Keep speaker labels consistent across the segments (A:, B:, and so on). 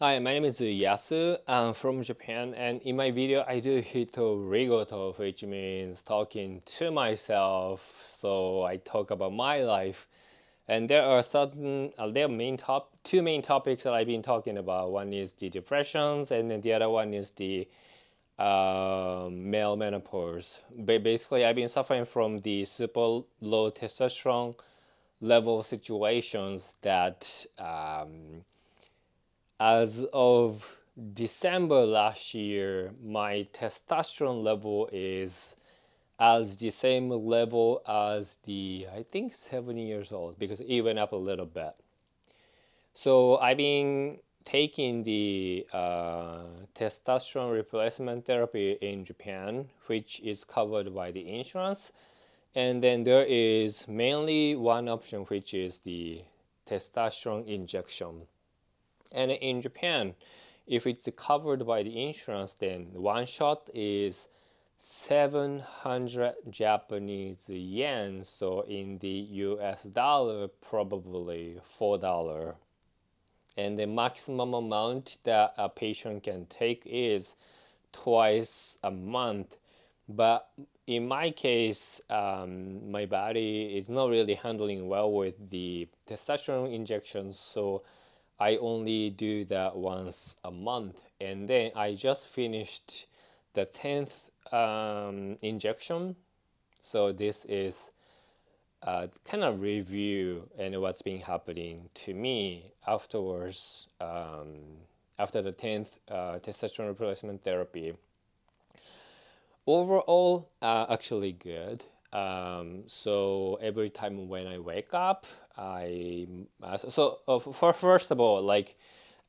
A: Hi, my name is Yasu. I'm from Japan, and in my video, I do hitorigoto, which means talking to myself. So I talk about my life, and there are there are two main topics that I've been talking about. One is the depressions, and then the other one is the male menopause. Basically, I've been suffering from the super low testosterone level situations that as of December last year, my testosterone level is as the same level as the, I think, 7 years old, because it went up a little bit. So I've been taking the testosterone replacement therapy in Japan, which is covered by the insurance. And then there is mainly one option, which is the testosterone injection. And in Japan, if it's covered by the insurance, then one shot is 700 Japanese yen. So in the US dollar, probably $4. And the maximum amount that a patient can take is twice a month. But in my case, my body is not really handling well with the testosterone injections, so I only do that once a month. And then I just finished the 10th injection. So this is kind of review and what's been happening to me afterwards, after the 10th testosterone replacement therapy. Overall, actually good. So every time when I wake up, for first of all, like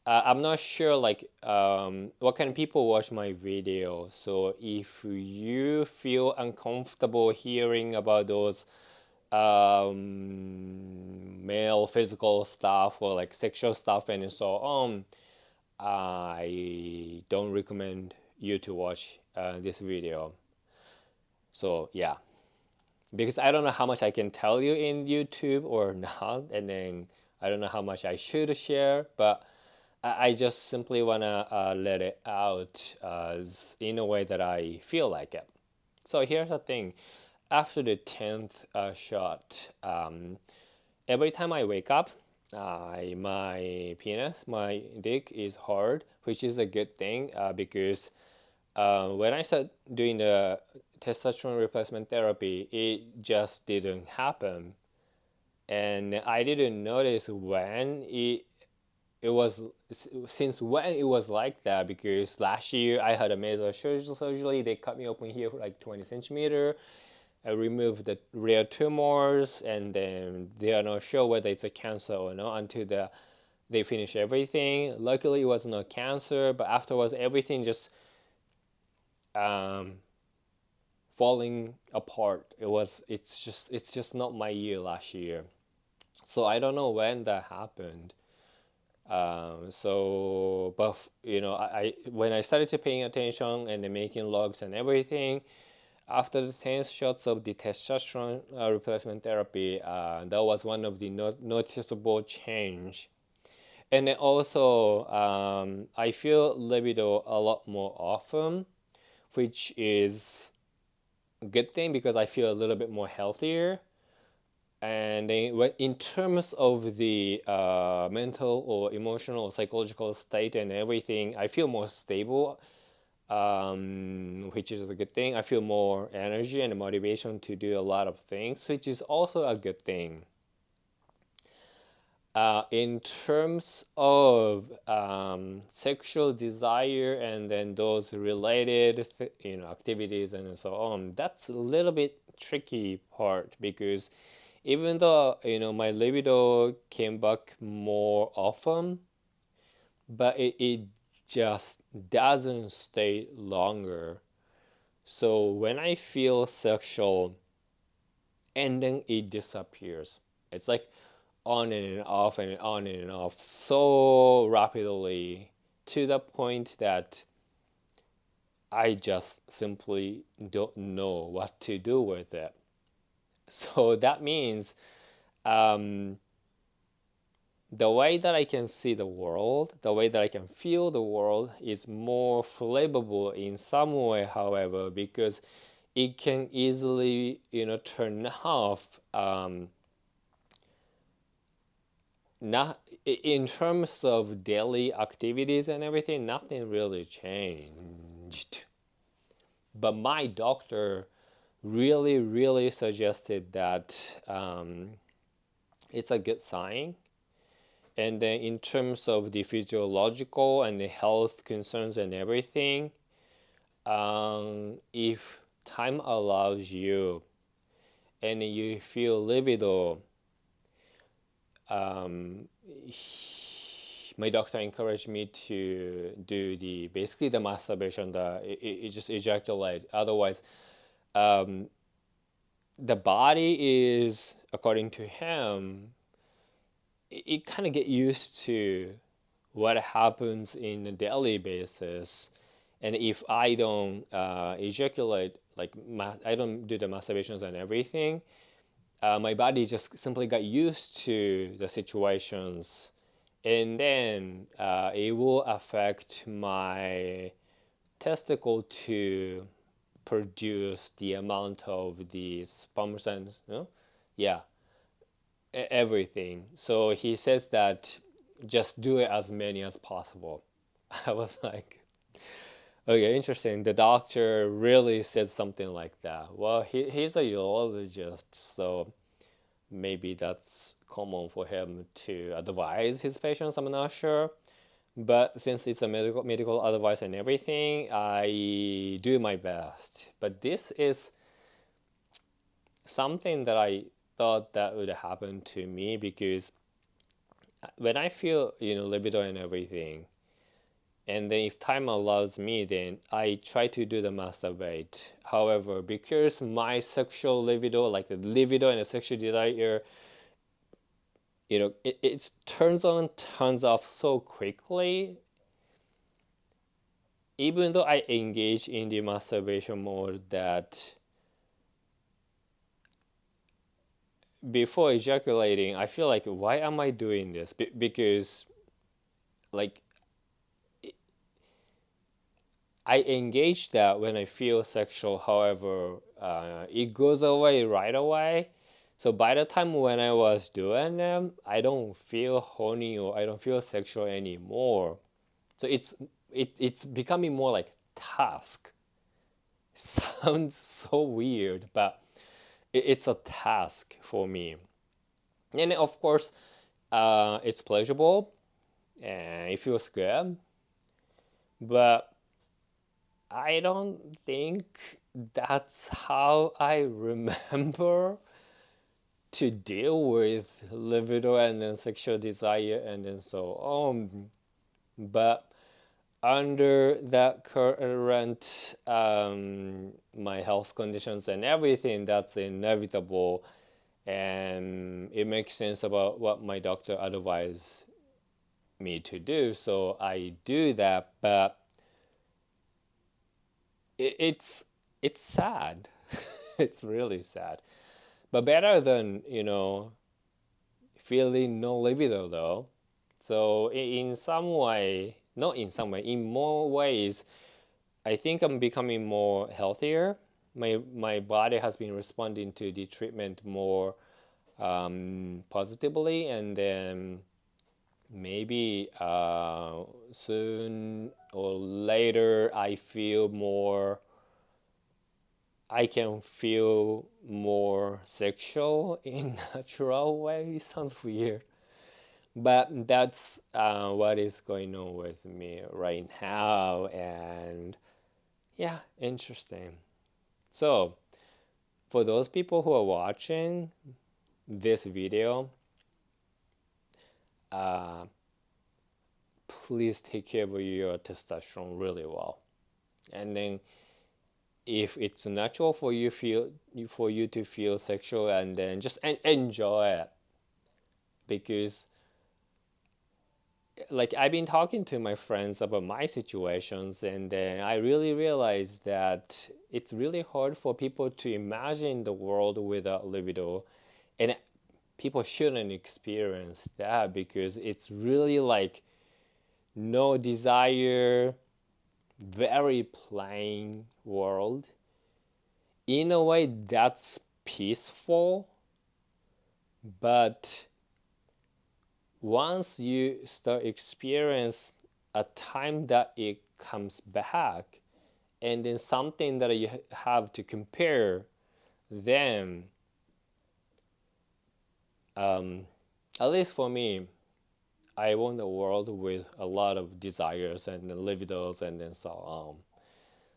A: I'm not sure like what kind of people watch my video. So if you feel uncomfortable hearing about those male physical stuff or like sexual stuff and so on, I don't recommend you to watch this video. So yeah, because I don't know how much I can tell you in YouTube or not, and then I don't know how much I should share, but I just simply wanna let it out as in a way that I feel like it. So here's the thing: after the 10th shot, every time I wake up, my penis, my dick is hard, which is a good thing because when I started doing the testosterone replacement therapy, it just didn't happen, and I didn't notice when it was since when it was like that, because last year I had a major surgery. They cut me open here for like 20 centimeter. I removed the rare tumors, and then they are not sure whether it's a cancer or not until they finish everything. Luckily, it was not cancer, but afterwards, everything just um, falling apart. It's just not my year last year. So I don't know when that happened. But I when I started to paying attention and then making logs and everything, after the 10 shots of the testosterone replacement therapy, that was one of the noticeable change. And then also, I feel libido a lot more often, which is a good thing because I feel a little bit more healthier. And then in terms of the mental or emotional or psychological state and everything, I feel more stable, which is a good thing. I feel more energy and motivation to do a lot of things, which is also a good thing. In terms of sexual desire and then those related activities and so on, that's a little bit tricky part, because even though my libido came back more often, but it just doesn't stay longer. So when I feel sexual and then it disappears, it's like on and off and on and off so rapidly, to the point that I just simply don't know what to do with it. So that means the way that I can see the world, the way that I can feel the world is more flammable in some way, however, because it can easily, turn off. Not in terms of daily activities and everything, nothing really changed. But my doctor really, really suggested that it's a good sign. And then in terms of the physiological and the health concerns and everything, if time allows you and you feel libido, my doctor encouraged me to do the basically the masturbation, it just ejaculate. Otherwise, the body is, according to him, it kind of get used to what happens in a daily basis. And if I don't ejaculate, like I don't do the masturbations and everything, my body just simply got used to the situations, and then it will affect my testicle to produce the amount of the sperms and yeah, everything. So he says that just do it as many as possible. I was like, okay, interesting. The doctor really said something like that. Well, he's a urologist, so maybe that's common for him to advise his patients. I'm not sure. But since it's a medical advice and everything, I do my best. But this is something that I thought that would happen to me, because when I feel, libido and everything, and then if time allows me, then I try to do the masturbate. However, because my sexual libido, like the libido and the sexual desire, it turns on, turns off so quickly. Even though I engage in the masturbation mode, that before ejaculating, I feel like, why am I doing this? Because, like, I engage that when I feel sexual. However, it goes away right away. So by the time when I was doing them, I don't feel horny or I don't feel sexual anymore. So it's becoming more like task. Sounds so weird, but it's a task for me. And of course, it's pleasurable and it feels good, but I don't think that's how I remember to deal with libido and then sexual desire and then so on. But under that current my health conditions and everything, that's inevitable, and it makes sense about what my doctor advised me to do, so I do that. But it's sad. It's really sad, but better than feeling no libido though. So in some way, not in some way, in more ways, I think I'm becoming more healthier. My body has been responding to the treatment more positively, and then maybe soon or later I can feel more sexual in natural way. Sounds weird, but that's what is going on with me right now. And yeah, interesting. So for those people who are watching this video, please take care of your testosterone really well. And then if it's natural for you to feel sexual, and then just enjoy it, because like I've been talking to my friends about my situations, and then I really realized that it's really hard for people to imagine the world without libido. And people shouldn't experience that because it's really like no desire, very plain world. In a way, that's peaceful, but once you start experience a time that it comes back and then something that you have to compare, then at least for me, I want a world with a lot of desires and libidos and then so on.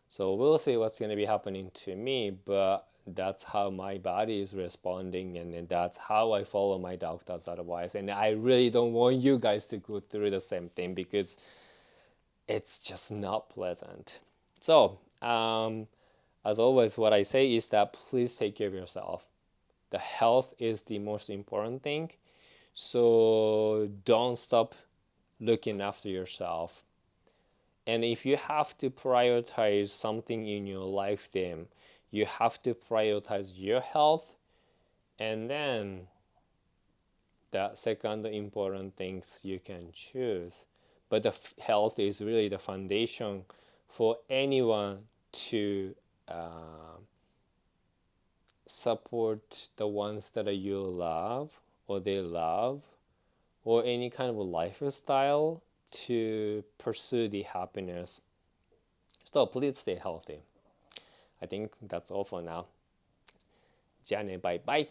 A: So we'll see what's going to be happening to me, but that's how my body is responding, and then that's how I follow my doctor's advice. And I really don't want you guys to go through the same thing because it's just not pleasant. So, as always, what I say is that please take care of yourself. The health is the most important thing. So don't stop looking after yourself. And if you have to prioritize something in your life, then you have to prioritize your health, and then the second important things you can choose. But the health is really the foundation for anyone to support the ones that you love or they love, or any kind of lifestyle to pursue the happiness. So please stay healthy. I think that's all for now. じゃあね、バイバイ。